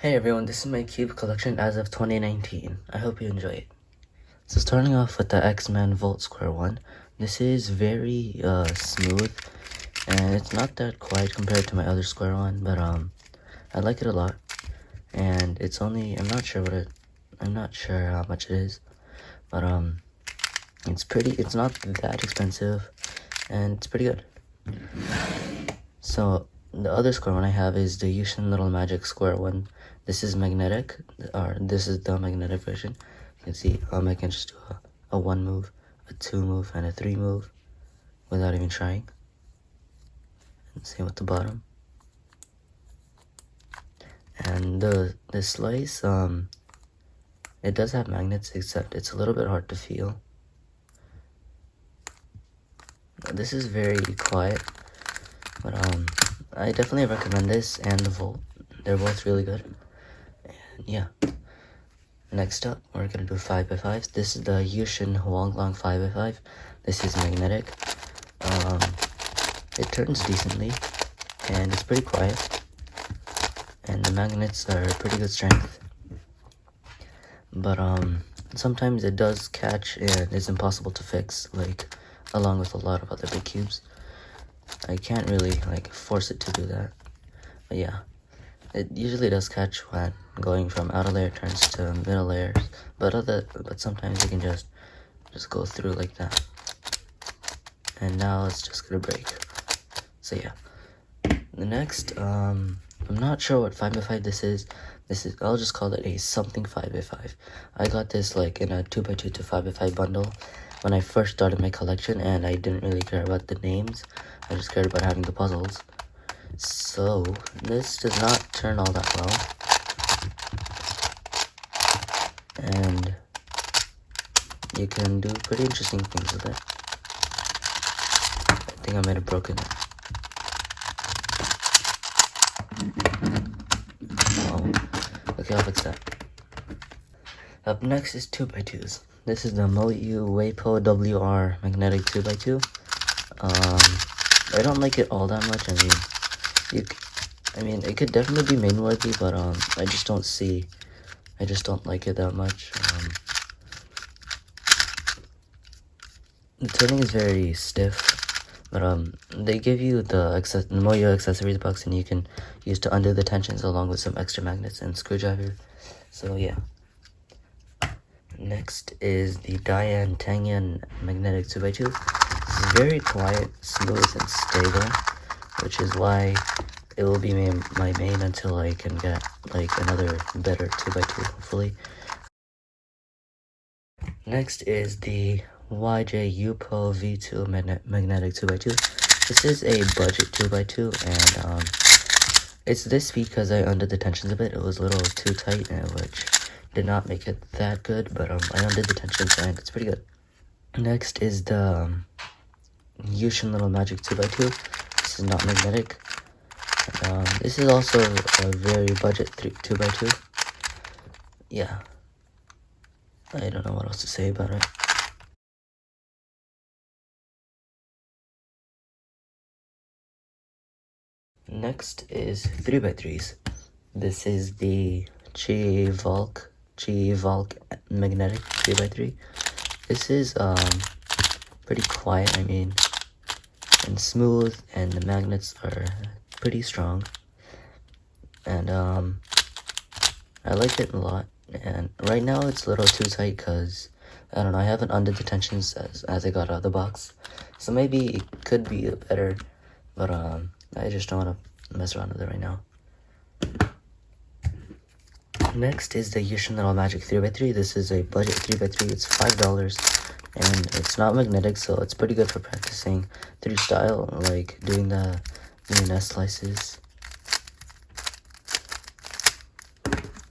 Hey everyone, this is my cube collection as of 2019. I hope you enjoy it. So starting off with the X-Men Volt Square one, this is very smooth, and it's not that quiet compared to my other Square one, but I like it a lot. And it's only, I'm not sure how much it is, but it's not that expensive, and it's pretty good. So the other Square one I have is the Yushin Little Magic Square one. This is magnetic, or this is the magnetic version. You can see I can just do a 1 move, a 2 move, and a 3 move without even trying. And same with the bottom. And the slice, it does have magnets, except it's a little bit hard to feel. This is very quiet, but I definitely recommend this and the Volt. They're both really good. And yeah. Next up, we're gonna do 5x5. This is the Yushin Huanglong 5x5. This is magnetic. It turns decently, and it's pretty quiet. And the magnets are pretty good strength. But sometimes it does catch and it's impossible to fix, like along with a lot of other big cubes. I can't really like force it to do that. But yeah. It usually does catch when going from outer layer turns to middle layers, but sometimes you can just go through like that. And now it's just gonna break. So yeah. The next, I'm not sure what 5x5 this is. I'll just call it a something 5x5. I got this like in a 2x2 to 5x5 bundle when I first started my collection, and I didn't really care about the names. I just cared about having the puzzles. So, this does not turn all that well, and you can do pretty interesting things with it. I think I might have broken it. Oh, okay, I'll fix that. Up next is 2x2s. This is the Moyu Weipo WR Magnetic 2x2. I don't like it all that much. I mean, it could definitely be main worthy, but I just don't like it that much. The turning is very stiff, but they give you the Moyo accessories box, and you can use to undo the tensions along with some extra magnets and screwdriver. So yeah. Next is the Dian Tangyuan Magnetic 2x2. This is very quiet, smooth, and stable, which is why it will be my main until I can get like another better 2x2, hopefully. Next is the YJ Yupo V2 Magnetic 2x2. This is a budget 2x2, and it's this because I undid the tensions a bit. It was a little too tight, which did not make it that good, but I undid the tensions and it's pretty good. Next is the Yushin Little Magic 2x2. This is not magnetic. This is also a very budget 2x2. Yeah. I don't know what else to say about it. Next is 3x3s. This is the Chi Volk Magnetic 3x3. This is pretty quiet, and smooth, and the magnets are pretty strong. And I like it a lot. And right now it's a little too tight because I don't know, I haven't undid the tensions as I got out of the box. So maybe it could be better, but I just don't want to mess around with it right now. Next is the Yushin Little Magic 3x3. This is a budget 3x3. It's $5, and it's not magnetic, so it's pretty good for practicing 3 style, like doing the nest slices.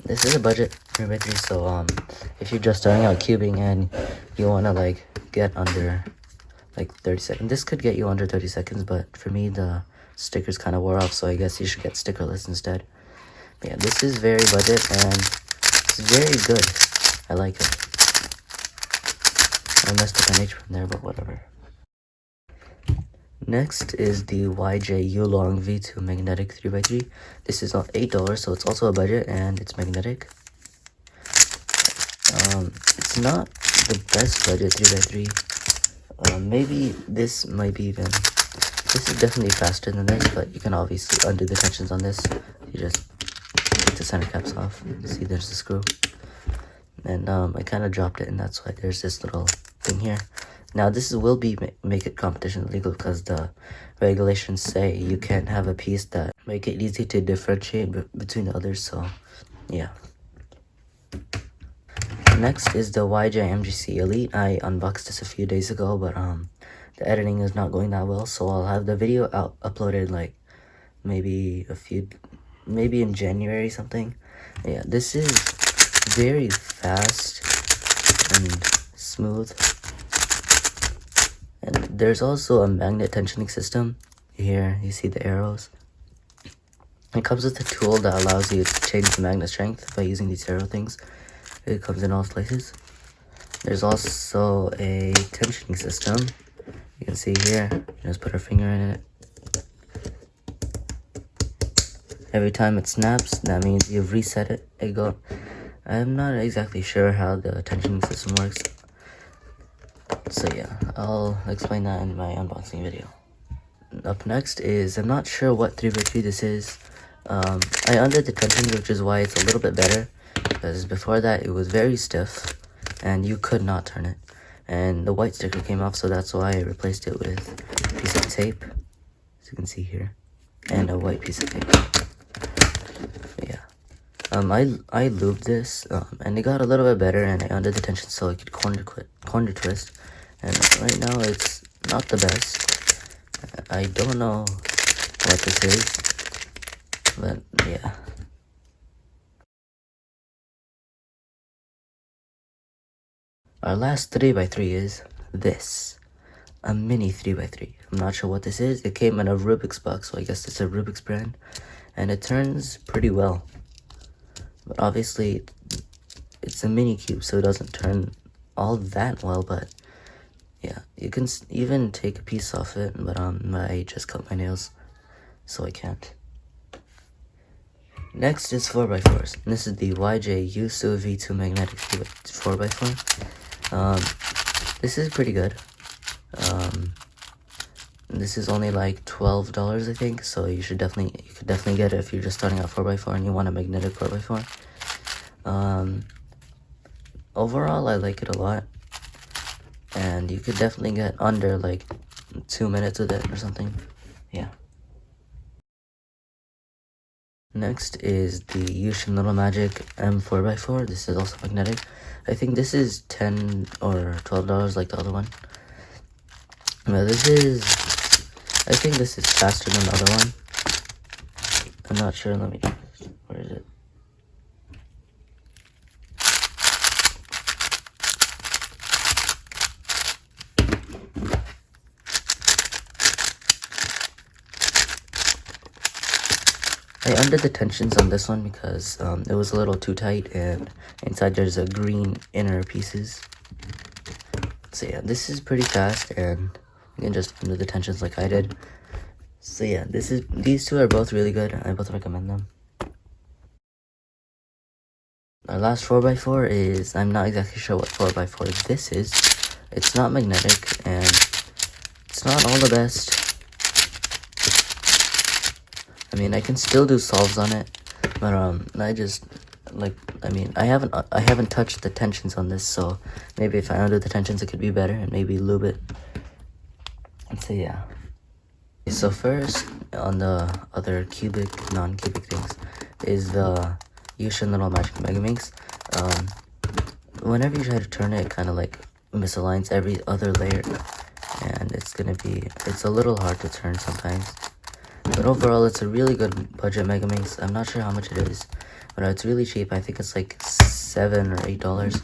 This is a budget 3x3, so if you're just starting out cubing and you want to like get under like 30 seconds, this could get you under 30 seconds, but for me the stickers kind of wore off, so I guess you should get stickerless instead. But yeah, this is very budget and it's very good. I like it. I messed up an H from there, but whatever. Next is the YJ Yulong V2 magnetic 3x3. This is $8, so it's also a budget and it's magnetic. It's not the best budget 3x3. Maybe this might be even. This is definitely faster than this, but you can obviously undo the tensions on this. You just take the center caps off. See, there's the screw. And I kind of dropped it, and that's why there's this little thing here. Now, this will be make it competition illegal because the regulations say you can't have a piece that make it easy to differentiate between the others. So, yeah. Next is the YJ MGC Elite. I unboxed this a few days ago, but the editing is not going that well, so I'll have the video uploaded like maybe in January something. Yeah, this is very fast and smooth. And there's also a magnet tensioning system. Here you see the arrows. It comes with a tool that allows you to change the magnet strength by using these arrow things. It comes in all places. There's also a tensioning system. You can see here, you just put our finger in it. Every time it snaps, that means you've reset it. I'm not exactly sure how the tensioning system works. So yeah, I'll explain that in my unboxing video. Up next is, I'm not sure what 3x3 this is. I undid the tension, which is why it's a little bit better. Because before that, it was very stiff, and you could not turn it. And the white sticker came off, so that's why I replaced it with a piece of tape, as you can see here, and a white piece of tape. But yeah. I lubed this, and it got a little bit better, and I undid the tension so I could corner twist. And right now, it's not the best. I don't know what this is, but yeah. Our last 3x3 is this, a mini 3x3. I'm not sure what this is. It came in a Rubik's box, so I guess it's a Rubik's brand, and it turns pretty well. But obviously, it's a mini cube, so it doesn't turn all that well, but yeah, you can even take a piece off it, but I just cut my nails, so I can't. Next is 4x4s. This is the YJ Yusu V2 magnetic 4x4. This is pretty good. This is only like $12, I think, so you could definitely get it if you're just starting out 4x4 and you want a magnetic 4x4. Overall, I like it a lot, and you could definitely get under like 2 minutes with it or something. Yeah. Next is the Yushin Little Magic M4x4. This is also magnetic. I think this is $10 or $12 like the other one. But I think this is faster than the other one. I'm not sure, let me, where is it? I undid the tensions on this one because it was a little too tight, and inside there's a green inner pieces. So yeah, this is pretty fast, and you can just undo the tensions like I did. So yeah, these two are both really good. I both recommend them. Our last 4x4 is, I'm not exactly sure what 4x4 this is. It's not magnetic, and it's not all the best. I mean, I can still do solves on it, but I haven't touched the tensions on this, so maybe if I undo the tensions, it could be better, and maybe lube it. So yeah. So first, on the other cubic, non-cubic things, is the Yushin Little Magic Megaminx. Whenever you try to turn it, it kind of like misaligns every other layer, and it's a little hard to turn sometimes. But overall, it's a really good budget Megaminx. I'm not sure how much it is, but it's really cheap. I think it's like $7 or $8.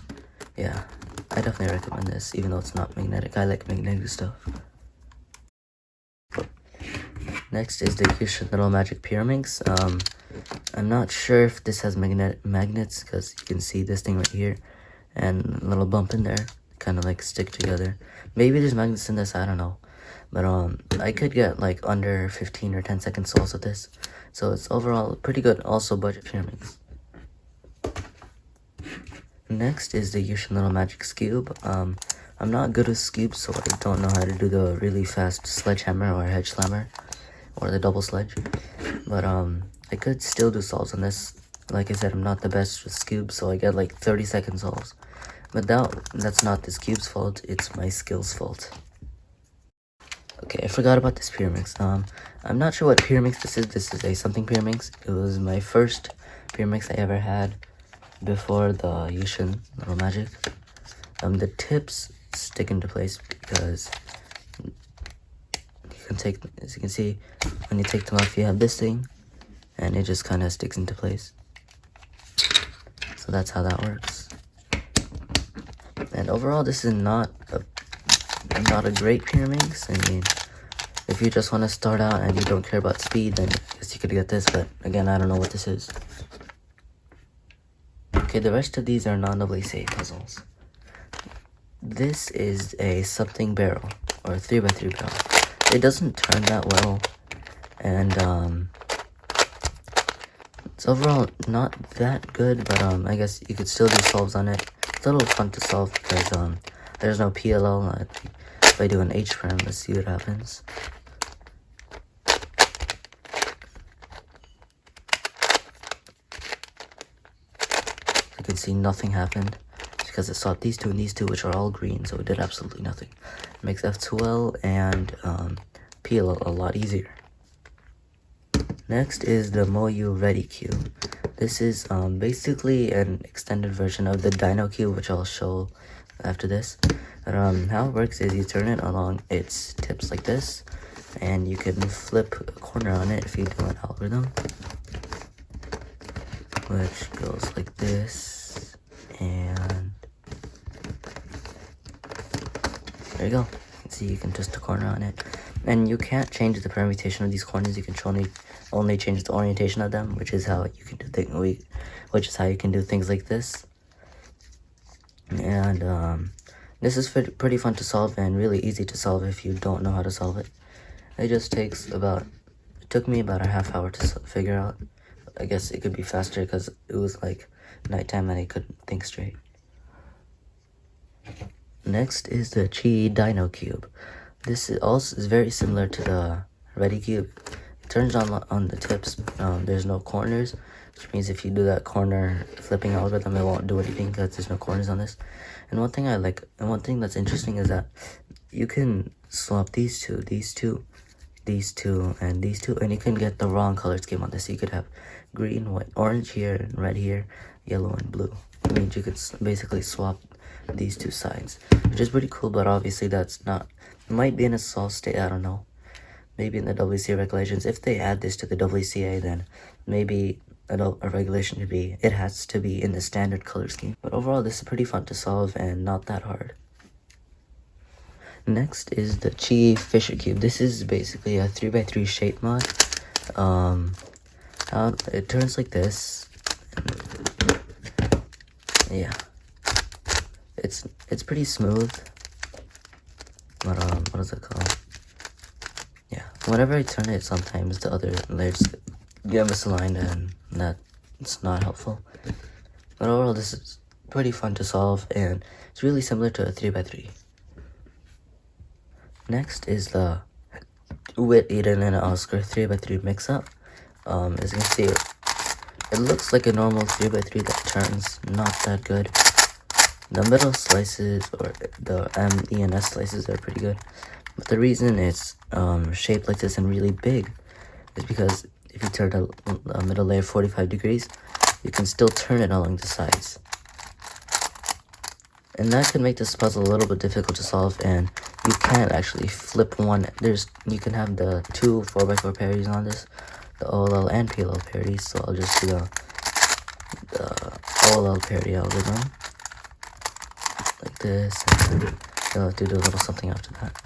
Yeah, I definitely recommend this, even though it's not magnetic. I like magnetic stuff. Next is the Yushin Little Magic Pyraminx. I'm not sure if this has magnets, because you can see this thing right here, and a little bump in there, kind of like stick together. Maybe there's magnets in this, I don't know. But I could get like under 15 or 10 second solves with this. So it's overall pretty good, also budget pyraminx. Next is the Yushin Little Magic Cube. I'm not good with cubes, so I don't know how to do the really fast sledgehammer or hedge slammer or the double sledge. But I could still do solves on this. Like I said, I'm not the best with cubes, so I get like 30 second solves. But that's not this cube's fault, it's my skill's fault. Okay, I forgot about this pyraminx. I'm not sure what pyraminx this is. This is a something pyraminx. It was my first pyraminx I ever had before the Yushin Little Magic. The tips stick into place because you can take, as you can see, when you take them off, you have this thing, and it just kind of sticks into place. So that's how that works. And overall, this is not a great pyraminx. I mean, if you just want to start out and you don't care about speed, then I guess you could get this, but again, I don't know what this is. Okay, the rest of these are non-WCA puzzles. This is a something barrel, or a 3x3 barrel. It doesn't turn that well, and it's overall not that good, but I guess you could still do solves on it. It's a little fun to solve because there's no PLL. If I do an H prime, let's see what happens. You can see nothing happened because it swapped these two and these two, which are all green, so it did absolutely nothing. It makes F2L and PLL a lot easier. Next is the Moyu Ready Cube. This is basically an extended version of the Dino Cube, which I'll show after this. But, how it works is you turn it along its tips like this, and you can flip a corner on it if you do an algorithm, which goes like this, and there you go. See, you can twist a corner on it, and you can't change the permutation of these corners. You can only change the orientation of them, which is how you can do things like this. And this is pretty fun to solve and really easy to solve if you don't know how to solve it. It took me about a half hour to figure out. I guess it could be faster because it was like nighttime and I couldn't think straight. Next is the Chi Dino Cube. This is also very similar to the Ready Cube. It turns on the tips. There's no corners, which means if you do that corner flipping algorithm, it won't do anything because there's no corners on this. And one thing I like, and one thing that's interesting is that you can swap these two, and these two, and you can get the wrong color scheme on this. So you could have green, white, orange here, and red here, yellow, and blue. It means you could basically swap these two sides, which is pretty cool, but obviously that's not, it might be in a solved state, I don't know. Maybe in the WCA regulations, if they add this to the WCA, then maybe a regulation to be, it has to be in the standard color scheme. But overall, this is pretty fun to solve and not that hard. Next is the Chi Fisher Cube. This is basically a 3x3 shape mod. It turns like this. Yeah. It's pretty smooth. But what is it called? Yeah. Whenever I turn it, sometimes the other layers get misaligned, and it's not helpful. But overall, this is pretty fun to solve, and it's really similar to a 3x3. Next is the Wit, Eden, and Oscar 3x3 mix-up. As you can see, it looks like a normal 3x3 that turns not that good. The middle slices, or the M, E, and S slices are pretty good. But the reason it's shaped like this and really big is because if you turn a middle layer 45 degrees, you can still turn it along the sides. And that could make this puzzle a little bit difficult to solve, and you can't actually flip one. You can have the two 4x4 parries on this, the OLL and PLL parries, so I'll just do the OLL parry algorithm. Like this, and I'll do a little something after that.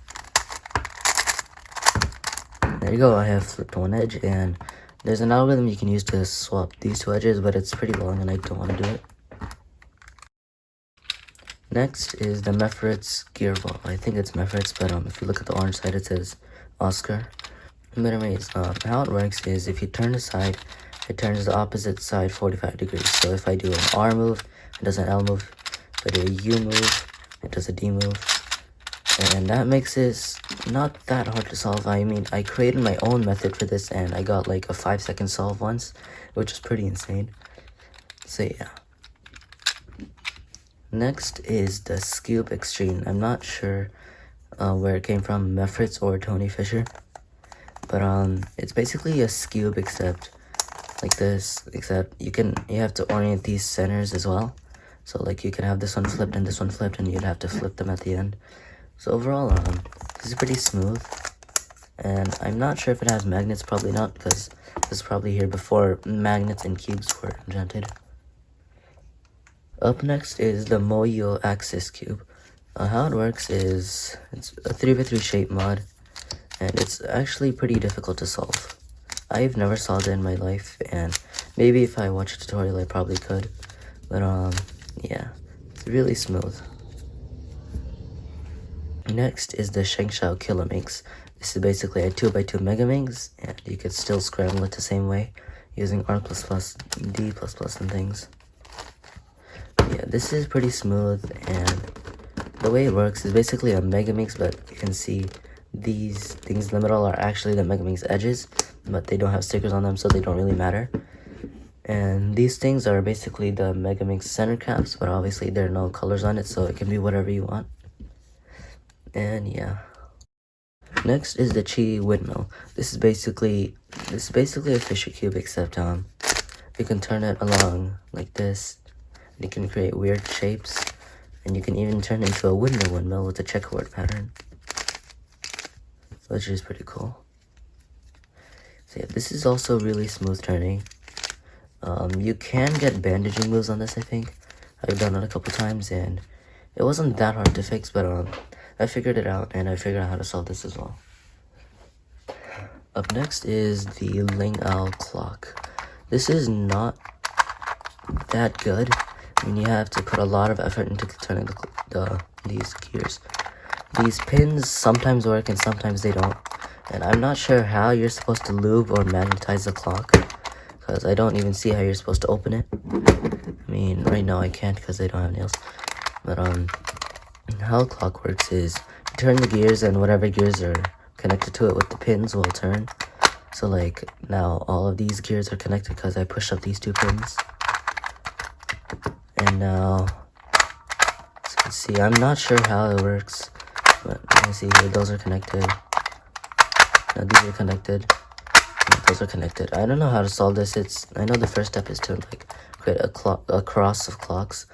There you go, I have flipped one edge, and there's an algorithm you can use to swap these two edges, but it's pretty long and I don't want to do it. Next is the Mefrit's gear ball. I think it's Mefrit's, but if you look at the orange side, it says Oscar. But anyways, how it works is if you turn the side, it turns the opposite side 45 degrees. So if I do an R move, it does an L move. If I do a U move, it does a D move. And that makes this not that hard to solve. I mean, I created my own method for this, and I got like a 5-second solve once, which is pretty insane. So yeah. Next is the Scube Extreme. I'm not sure where it came from, Mefrit's or Tony Fisher. But it's basically a Scube except like this, except you have to orient these centers as well. So like you can have this one flipped and this one flipped, and you'd have to flip them at the end. So overall, this is pretty smooth, and I'm not sure if it has magnets. Probably not, because this is probably here before magnets and cubes were invented. Up next is the Moyo Axis Cube. How it works is it's a 3x3 shape mod, and it's actually pretty difficult to solve. I've never solved it in my life, and maybe if I watch a tutorial I probably could, but yeah, it's really smooth. Next is the Shengshao Kilominx. This is basically a 2x2 Megaminx, and you could still scramble it the same way using R++, D++, and things. Yeah, this is pretty smooth, and the way it works is basically a Megaminx, but you can see these things in the middle are actually the Megaminx edges, but they don't have stickers on them, so they don't really matter. And these things are basically the Megaminx center caps, but obviously there are no colors on it, so it can be whatever you want. And yeah. Next is the Chi Windmill. This is basically a Fisher Cube, except you can turn it along like this, and you can create weird shapes, and you can even turn it into a windmill with a checkerboard pattern, which is pretty cool. So yeah, this is also really smooth turning. You can get bandaging moves on this, I think. I've done it a couple times, and it wasn't that hard to fix, but I figured it out, and I figured out how to solve this as well. Up next is the Ling Owl Clock. This is not that good. I mean, you have to put a lot of effort into turning these gears. These pins sometimes work and sometimes they don't. And I'm not sure how you're supposed to lube or magnetize the clock, because I don't even see how you're supposed to open it. I mean, right now I can't because they don't have nails. But how the clock works is you turn the gears, and whatever gears are connected to it with the pins will turn. So like now all of these gears are connected because I pushed up these two pins. And now, so let's see, I'm not sure how it works, but let me see here, those are connected. Now these are connected. Those are connected. I don't know how to solve this. I know the first step is to like create a cross of clocks.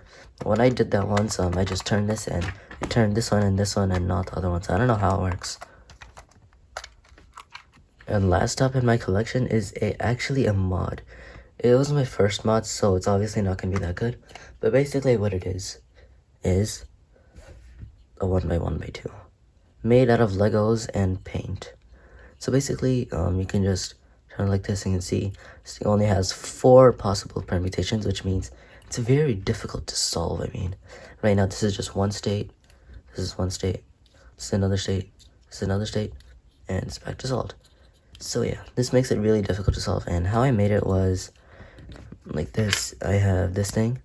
When I did that once, I just turned this, and it turned this one and not the other ones. I don't know how it works. And last up in my collection is actually a mod. It was my first mod, so it's obviously not gonna be that good. But basically what it is a 1x1x2 made out of Legos and paint. So basically, you can just turn it like this, and you can see it only has 4 possible permutations, which means it's very difficult to solve. I mean, right now this is just one state, this is one state, this is another state, this is another state, and it's back to solved. So yeah, this makes it really difficult to solve. And how I made it was like this. I have this thing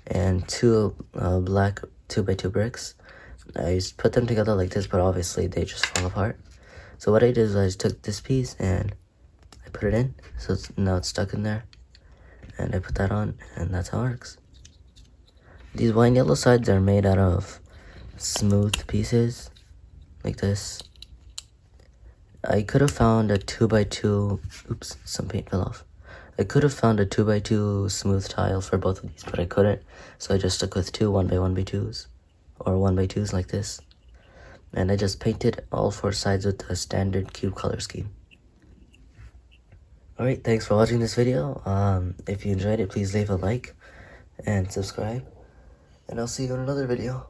and 2 black 2x2 bricks. I just put them together like this, but obviously they just fall apart. So what I did is I just took this piece and I put it in, so now it's stuck in there, and I put that on, and that's how it works. These white and yellow sides are made out of smooth pieces like this. I could have found a 2x2, oops, some paint fell off. I could have found a 2x2 smooth tile for both of these, but I couldn't, so I just stuck with 2 1x1x2s, or 1x2s like this. And I just painted all 4 sides with the standard cube color scheme. Alright, thanks for watching this video. If you enjoyed it, please leave a like and subscribe, and I'll see you in another video.